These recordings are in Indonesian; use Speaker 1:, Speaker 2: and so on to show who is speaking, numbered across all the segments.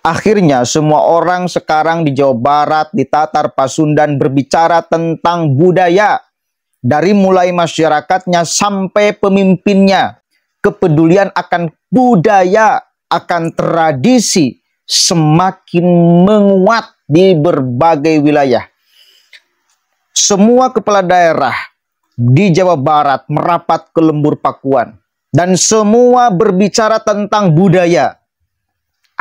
Speaker 1: Akhirnya semua orang sekarang di Jawa Barat, di Tatar Pasundan berbicara tentang budaya. Dari mulai masyarakatnya sampai pemimpinnya. Kepedulian akan budaya, akan tradisi semakin menguat di berbagai wilayah. Semua kepala daerah di Jawa Barat merapat ke Lembur Pakuan. Dan semua berbicara tentang budaya.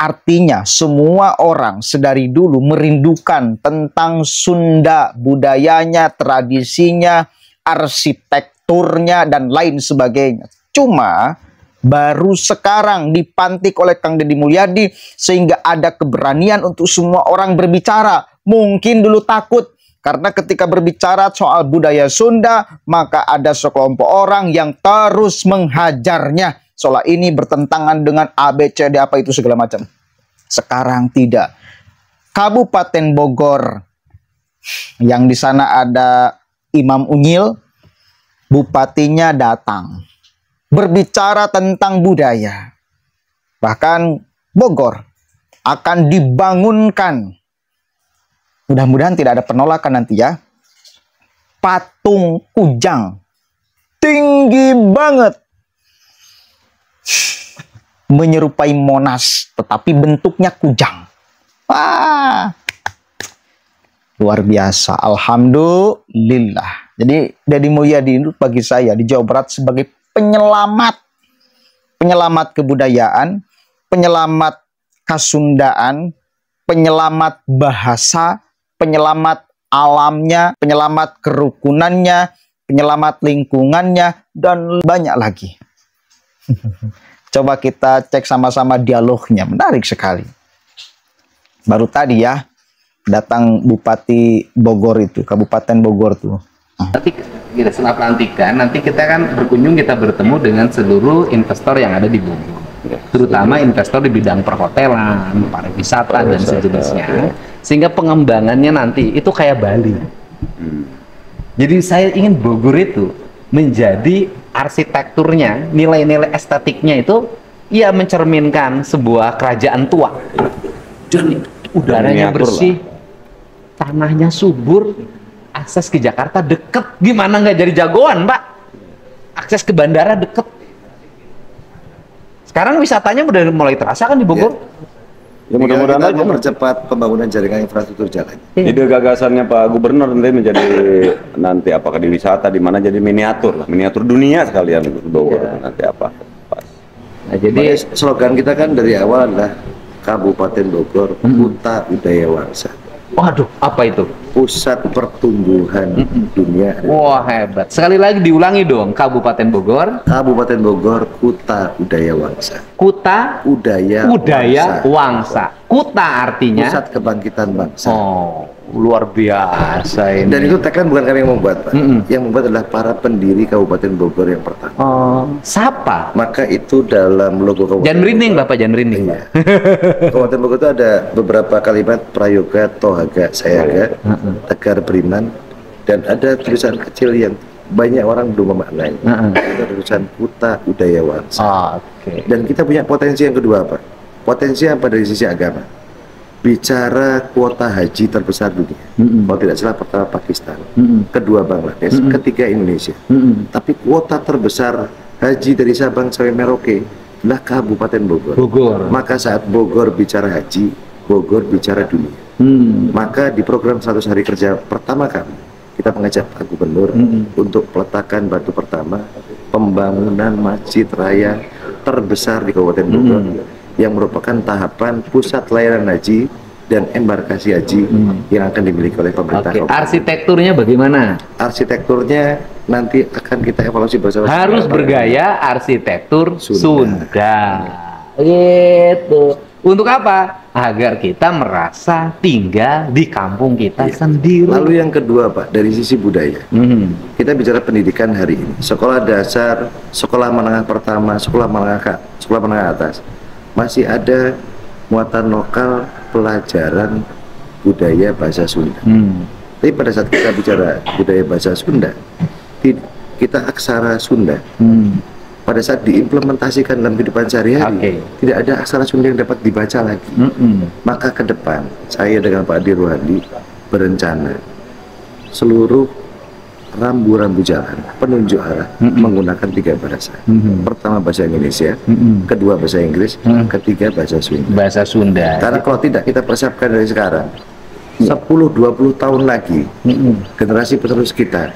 Speaker 1: Artinya semua orang sedari dulu merindukan tentang Sunda, budayanya, tradisinya, arsitekturnya, dan lain sebagainya. Cuma baru sekarang dipantik oleh Kang Deddy Mulyadi sehingga ada keberanian untuk semua orang berbicara. Mungkin dulu takut karena ketika berbicara soal budaya Sunda, maka ada sekelompok orang yang terus menghajarnya. Soal ini bertentangan dengan ABCD apa itu segala macam. Sekarang tidak. Kabupaten Bogor yang di sana ada Imam Unyil, bupatinya datang berbicara tentang budaya. Bahkan Bogor akan dibangunkan. Mudah-mudahan tidak ada penolakan nanti ya. Patung kujang. Tinggi banget. Menyerupai Monas, tetapi bentuknya kujang. Wah, luar biasa. Alhamdulillah. Jadi Deddy Mulyadi itu bagi saya di Jawa Barat sebagai penyelamat. Penyelamat kebudayaan, penyelamat kasundaan, penyelamat bahasa, penyelamat alamnya, penyelamat kerukunannya, penyelamat lingkungannya, dan banyak lagi. Coba kita cek sama-sama dialognya, menarik sekali. Baru tadi ya, datang Bupati Bogor itu, Kabupaten Bogor tuh.
Speaker 2: Nanti kita senap nantikan, nanti kita kan berkunjung, kita bertemu dengan seluruh investor yang ada di Bogor. Terutama investor di bidang perhotelan, pariwisata, dan sejenisnya. Sehingga pengembangannya nanti itu kayak Bali. Jadi saya ingin Bogor itu menjadi arsitekturnya, nilai-nilai estetiknya itu ya mencerminkan sebuah kerajaan tua. Dan udaranya bersih, tanahnya subur, akses ke Jakarta deket. Gimana nggak jadi jagoan, Pak? Akses ke bandara deket. Sekarang wisatanya udah mulai terasa kan di Bogor?
Speaker 3: Ya, mudah-mudahan aja mempercepat pembangunan jaringan infrastruktur jalan.
Speaker 4: Ide gagasannya Pak Gubernur nanti menjadi nanti apakah di wisata di mana jadi miniatur lah, miniatur dunia sekalian Bogor nanti apa. Pas.
Speaker 3: Nah, jadi slogan kita kan dari awal adalah Kabupaten Bogor, Kuta Budaya Wangsa.
Speaker 2: Waduh, apa itu?
Speaker 3: Pusat pertumbuhan dunia.
Speaker 2: Wah, hebat. Sekali lagi diulangi dong, Kabupaten Bogor.
Speaker 3: Kabupaten Bogor, Kuta Budaya Wangsa.
Speaker 2: Kuta
Speaker 3: Budaya
Speaker 2: Wangsa. Kuta artinya
Speaker 3: pusat kebangkitan bangsa.
Speaker 2: Oh, luar biasa ini.
Speaker 3: Dan itu tagline bukan kami yang membuat, Pak. Yang membuat adalah para pendiri Kabupaten Bogor yang pertama.
Speaker 2: Oh, siapa?
Speaker 3: Maka itu dalam logo Kabupaten
Speaker 2: Jangan merinding, Bapak, jangan merinding.
Speaker 3: Iya. Kabupaten Bogor itu ada beberapa kalimat prayoga, tohaga, sayaga, tegar beriman, dan ada tulisan kecil yang banyak orang belum memaknai. Itu tulisan Kuta Budaya Wangsa. Dan kita punya potensi yang kedua, Pak. Potensi apa dari sisi agama? Bicara kuota haji terbesar dunia. Kalau tidak salah pertama Pakistan, kedua Bangladesh, ketiga Indonesia. Tapi kuota terbesar haji dari Sabang sampai Merauke adalah Kabupaten Bogor. Maka saat Bogor bicara haji, Bogor bicara dunia. Maka di program 100 hari kerja pertama kami, kita mengajak Pak Gubernur untuk peletakan batu pertama pembangunan masjid raya terbesar di Kabupaten Bogor, yang merupakan tahapan pusat layanan haji dan embarkasi haji yang akan dimiliki oleh pemerintah.
Speaker 2: Arsitekturnya bagaimana?
Speaker 3: Arsitekturnya nanti akan kita evaluasi bersama.
Speaker 2: Harus bergaya arsitektur Sunda. Gitu. Untuk apa? Agar kita merasa tinggal di kampung kita sendiri.
Speaker 3: Lalu yang kedua, Pak, dari sisi budaya. Kita bicara pendidikan hari ini. Sekolah dasar, sekolah menengah pertama, sekolah menengah atas. Masih ada muatan lokal pelajaran budaya bahasa Sunda. Tapi pada saat kita bicara budaya bahasa Sunda, kita aksara Sunda. pada saat diimplementasikan dalam kehidupan sehari-hari, tidak ada aksara Sunda yang dapat dibaca lagi. Maka ke depan saya dengan Pak Dirwandi berencana seluruh rambu-rambu jalan, penunjuk arah menggunakan 3 bahasa. Pertama bahasa Indonesia, kedua bahasa Inggris, ketiga bahasa Sunda.
Speaker 2: Bahasa Sunda.
Speaker 3: Karena kalau tidak kita persiapkan dari sekarang, 10-20 tahun lagi, generasi penerus kita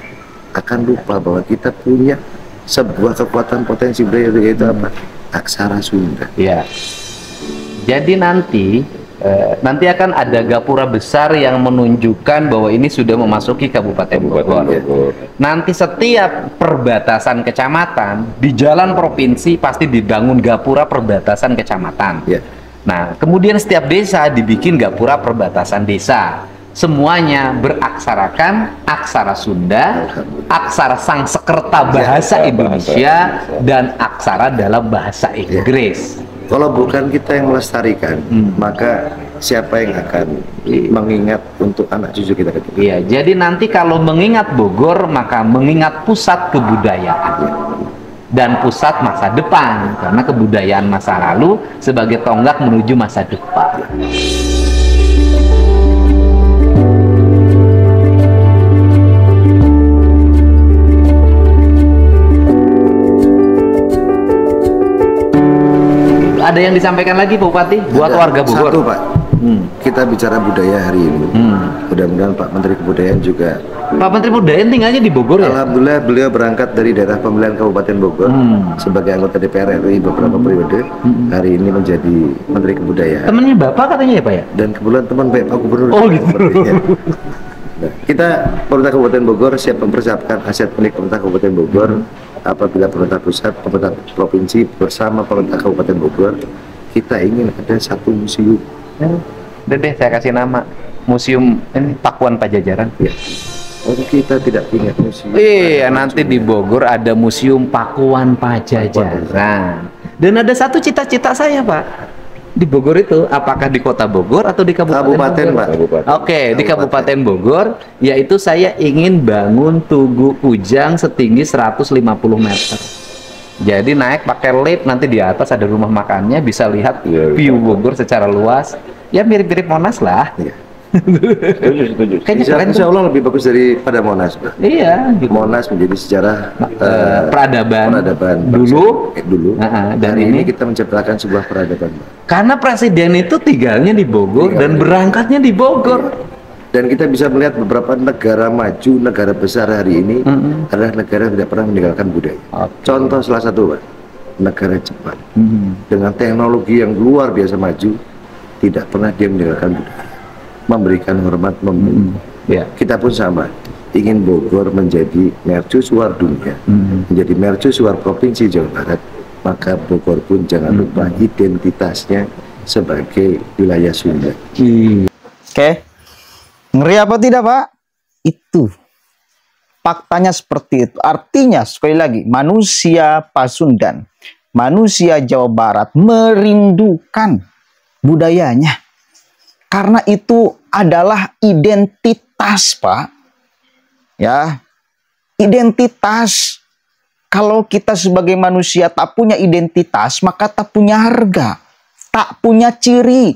Speaker 3: akan lupa bahwa kita punya sebuah kekuatan potensi budaya, yaitu apa? Aksara Sunda.
Speaker 2: Ya. Jadi nanti akan ada gapura besar yang menunjukkan bahwa ini sudah memasuki Kabupaten Bogor. Nanti setiap perbatasan kecamatan di jalan provinsi pasti dibangun gapura perbatasan kecamatan.
Speaker 3: Ya.
Speaker 2: Nah, kemudian setiap desa dibikin gapura perbatasan desa. Semuanya beraksarakan aksara Sunda, aksara Sangsekerta bahasa Indonesia, dan aksara dalam bahasa Inggris.
Speaker 3: Kalau bukan kita yang melestarikan, maka siapa yang akan mengingat untuk anak cucu kita ketika?
Speaker 2: Iya, jadi nanti kalau mengingat Bogor, maka mengingat pusat kebudayaan dan pusat masa depan, karena kebudayaan masa lalu sebagai tonggak menuju masa depan. Ada yang disampaikan lagi Pak Bupati buat warga Bogor?
Speaker 3: Satu Pak, kita bicara budaya hari ini. Mudah-mudahan Pak Menteri Kebudayaan juga.
Speaker 2: Pak Menteri Kebudayaan tinggalnya di Bogor ya?
Speaker 3: Alhamdulillah beliau berangkat dari daerah pemilihan Kabupaten Bogor sebagai anggota DPR RI beberapa periode. Hari ini menjadi Menteri Kebudayaan.
Speaker 2: Temennya Bapak katanya ya Pak ya?
Speaker 3: Dan kebetulan teman baik Pak Gubernur.
Speaker 2: Oh gitu.
Speaker 3: Nah, kita pemerintah Kabupaten Bogor siap mempersiapkan aset milik pemerintah Kabupaten Bogor. Apabila pemerintah pusat, pemerintah provinsi bersama pemerintah Kabupaten Bogor, kita ingin ada satu museum.
Speaker 2: Udah deh, saya kasih nama Museum ini Pakuan Pajajaran.
Speaker 3: Ya. Oh, kita tidak punya museum.
Speaker 2: Iya, nanti di Bogor ada Museum Pakuan Pajajaran. Dan ada satu cita-cita saya Pak. Di Bogor itu, apakah di kota Bogor atau di Kabupaten Bogor?
Speaker 3: Pak.
Speaker 2: Oke, di Kabupaten Bogor, yaitu saya ingin bangun Tugu Kujang setinggi 150 meter. Jadi naik pakai lift, nanti di atas ada rumah makannya, bisa lihat view Bogor secara luas. Ya mirip-mirip Monas lah.
Speaker 3: Setuju.
Speaker 2: Kayaknya keren
Speaker 3: Insya Allah lebih bagus daripada Monas, Pak.
Speaker 2: Iya, gitu.
Speaker 3: Monas menjadi sejarah
Speaker 2: peradaban
Speaker 3: dulu.
Speaker 2: Dan
Speaker 3: hari ini kita menciptakan sebuah peradaban, Pak.
Speaker 2: Karena presiden itu tinggalnya di Bogor dan berangkatnya di Bogor.
Speaker 3: Dan kita bisa melihat beberapa negara maju, negara besar hari ini adalah negara yang tidak pernah meninggalkan budaya. Contoh salah satu, Pak, negara Jepang dengan teknologi yang luar biasa maju, tidak pernah dia meninggalkan budaya, memberikan hormat, Kita pun sama, ingin Bogor menjadi mercusuar dunia, menjadi mercusuar provinsi Jawa Barat, maka Bogor pun jangan lupa identitasnya sebagai wilayah Sunda.
Speaker 1: Oke. Ngeri apa tidak, Pak? Itu. Faktanya seperti itu. Artinya, sekali lagi, manusia Pasundan, manusia Jawa Barat merindukan budayanya. Karena itu adalah identitas, Pak. Ya, identitas. Kalau kita sebagai manusia tak punya identitas, maka tak punya harga, tak punya ciri.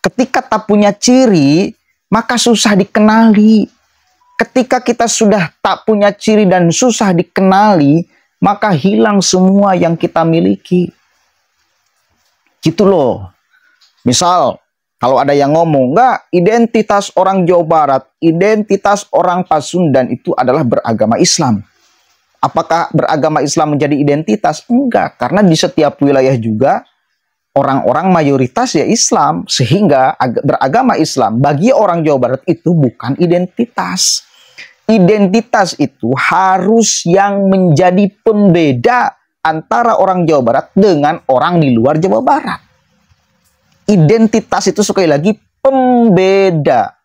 Speaker 1: Ketika tak punya ciri, maka susah dikenali. Ketika kita sudah tak punya ciri dan susah dikenali, maka hilang semua yang kita miliki. Gitu loh. Misal, kalau ada yang ngomong, enggak, identitas orang Jawa Barat, identitas orang Pasundan itu adalah beragama Islam. Apakah beragama Islam menjadi identitas? Enggak, karena di setiap wilayah juga orang-orang mayoritas ya Islam, sehingga beragama Islam bagi orang Jawa Barat itu bukan identitas. Identitas itu harus yang menjadi pembeda antara orang Jawa Barat dengan orang di luar Jawa Barat. Identitas itu sekali lagi pembeda.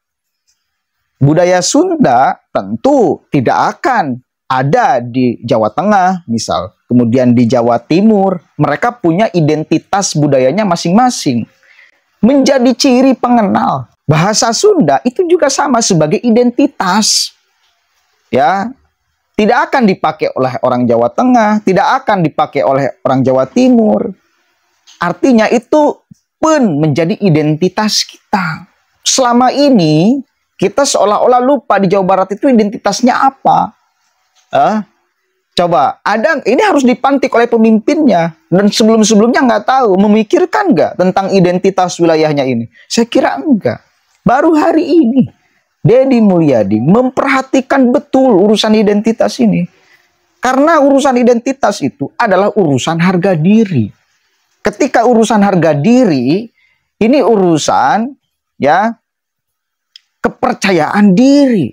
Speaker 1: Budaya Sunda tentu tidak akan ada di Jawa Tengah misal, kemudian di Jawa Timur, mereka punya identitas budayanya masing-masing. Menjadi ciri pengenal. Bahasa Sunda itu juga sama sebagai identitas. Ya. tidak akan dipakai oleh orang Jawa Tengah, tidak akan dipakai oleh orang Jawa Timur. Artinya itu pun menjadi identitas kita. Selama ini kita seolah-olah lupa di Jawa Barat itu identitasnya apa. Coba, ini harus dipantik oleh pemimpinnya. Dan sebelum-sebelumnya nggak tahu, memikirkan nggak tentang identitas wilayahnya ini? Saya kira enggak. Baru hari ini Deddy Mulyadi memperhatikan betul urusan identitas ini. Karena urusan identitas itu adalah urusan harga diri. Ketika urusan harga diri, ini urusan ya kepercayaan diri.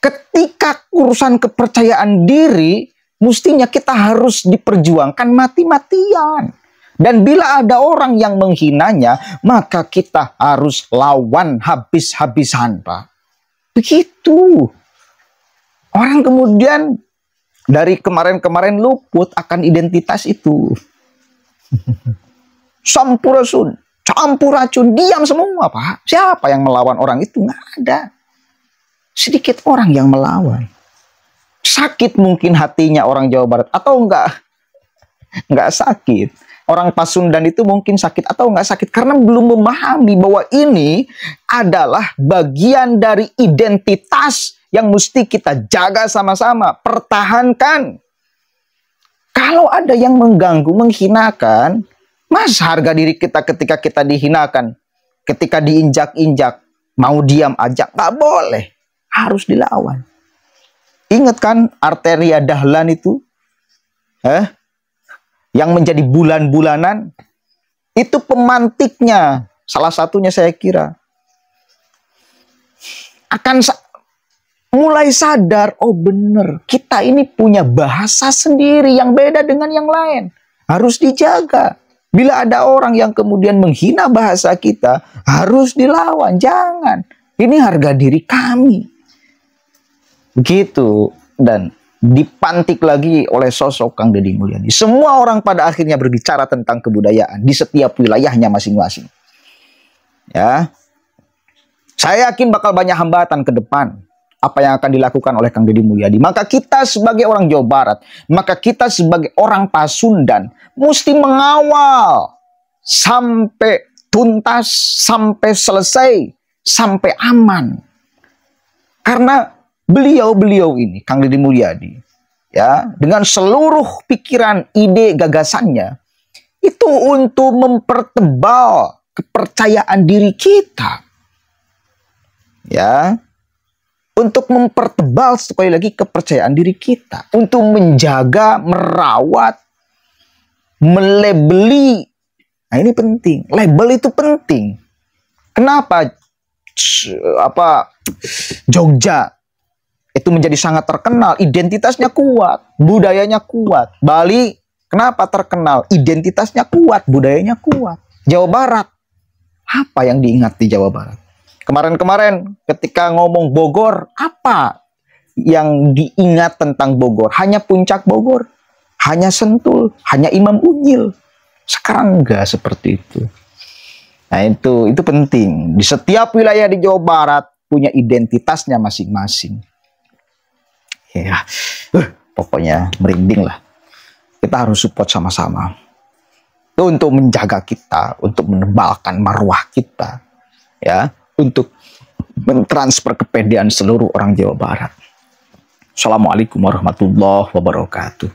Speaker 1: Ketika urusan kepercayaan diri, mestinya kita harus diperjuangkan mati-matian. Dan bila ada orang yang menghinanya, maka kita harus lawan habis-habisan, Pak. Begitu. Orang kemudian dari kemarin-kemarin luput akan identitas itu. Sampurasun, campur racun, diam semua, Pak. Siapa yang melawan orang itu? Nggak ada. Sedikit orang yang melawan. Sakit mungkin hatinya orang Jawa Barat, atau enggak sakit. Orang Pasundan itu mungkin sakit atau enggak sakit karena belum memahami bahwa ini adalah bagian dari identitas yang mesti kita jaga sama-sama, pertahankan. Kalau ada yang mengganggu, menghinakan, mas harga diri kita ketika kita dihinakan, ketika diinjak-injak, mau diam aja, nggak boleh, harus dilawan. Ingat kan Arteria Dahlan itu? Yang menjadi bulan-bulanan, itu pemantiknya, salah satunya saya kira. Akan mulai sadar, oh bener, kita ini punya bahasa sendiri yang beda dengan yang lain. Harus dijaga. Bila ada orang yang kemudian menghina bahasa kita, harus dilawan. Jangan. Ini harga diri kami. Begitu. Dan dipantik lagi oleh sosok Kang Deddy Mulyadi. Semua orang pada akhirnya berbicara tentang kebudayaan di setiap wilayahnya masing-masing. Ya, saya yakin bakal banyak hambatan ke depan apa yang akan dilakukan oleh Kang Deddy Mulyadi. Maka kita sebagai orang Jawa Barat, maka kita sebagai orang Pasundan mesti mengawal sampai tuntas, sampai selesai, sampai aman. Karena beliau ini, Kang Deddy Mulyadi, ya, dengan seluruh pikiran, ide, gagasannya, itu untuk mempertebal kepercayaan diri kita. Ya, untuk mempertebal sekali lagi kepercayaan diri kita. Untuk menjaga, merawat, melabeli. Nah, ini penting. Label itu penting. Kenapa Jogja itu menjadi sangat terkenal, identitasnya kuat, budayanya kuat. Bali, kenapa terkenal? Identitasnya kuat, budayanya kuat. Jawa Barat, apa yang diingat di Jawa Barat? Kemarin-kemarin ketika ngomong Bogor, apa yang diingat tentang Bogor? Hanya puncak Bogor, hanya Sentul, hanya Imam Unyil. Sekarang enggak seperti itu. Nah, itu penting. Di setiap wilayah di Jawa Barat punya identitasnya masing-masing. Ya, pokoknya merinding lah. Kita harus support sama-sama untuk menjaga kita, untuk menebalkan marwah kita, ya, untuk mentransfer kepedean seluruh orang Jawa Barat. Assalamualaikum warahmatullahi wabarakatuh.